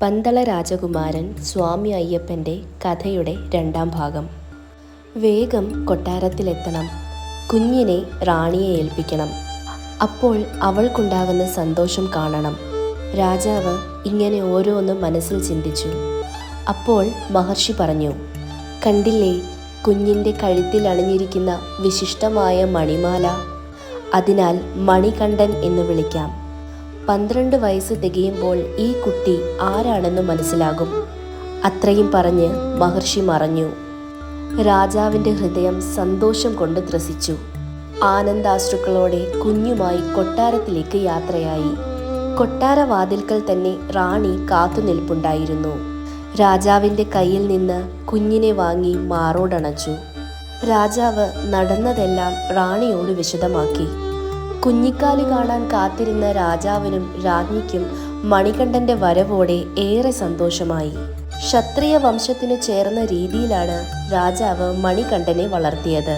പന്തള രാജകുമാരൻ സ്വാമി അയ്യപ്പൻ്റെ കഥയുടെ രണ്ടാം ഭാഗം. വേഗം കൊട്ടാരത്തിലെത്തണം. കുഞ്ഞിനെ റാണിയെ ഏൽപ്പിക്കണം. അപ്പോൾ അവൾക്കുണ്ടാകുന്ന സന്തോഷം കാണണം. രാജാവ് ഇങ്ങനെ ഓരോന്നും മനസ്സിൽ ചിന്തിച്ചു. അപ്പോൾ മഹർഷി പറഞ്ഞു, കണ്ടില്ലേ കുഞ്ഞിൻ്റെ കഴുത്തിൽ അണിഞ്ഞിരിക്കുന്ന വിശിഷ്ടമായ മണിമാല? അതിനാൽ മണികണ്ഠൻ എന്ന് വിളിക്കാം. 12 വയസ്സ് തികയുമ്പോൾ ഈ കുട്ടി ആരാണെന്ന് മനസ്സിലാകും. അത്രയും പറഞ്ഞ് മഹർഷി മറഞ്ഞു. രാജാവിൻ്റെ ഹൃദയം സന്തോഷം കൊണ്ട് ത്രസിച്ചു. ആനന്ദാശ്രുക്കളോടെ കുഞ്ഞുമായി കൊട്ടാരത്തിലേക്ക് യാത്രയായി. കൊട്ടാരവാതിൽക്കൽ തന്നെ റാണി കാത്തുനിൽപ്പുണ്ടായിരുന്നു. രാജാവിൻ്റെ കയ്യിൽ നിന്ന് കുഞ്ഞിനെ വാങ്ങി മാറോടണച്ചു. രാജാവ് നടന്നതെല്ലാം റാണിയോട് വിശദമാക്കി. കുഞ്ഞിക്കാലി കാണാൻ കാത്തിരുന്ന രാജാവിനും രാജ്ഞിക്കും മണികണ്ഠൻ്റെ വരവോടെ ഏറെ സന്തോഷമായി. ക്ഷത്രിയ വംശത്തിനു ചേർന്ന രീതിയിലാണ് രാജാവ് മണികണ്ഠനെ വളർത്തിയത്.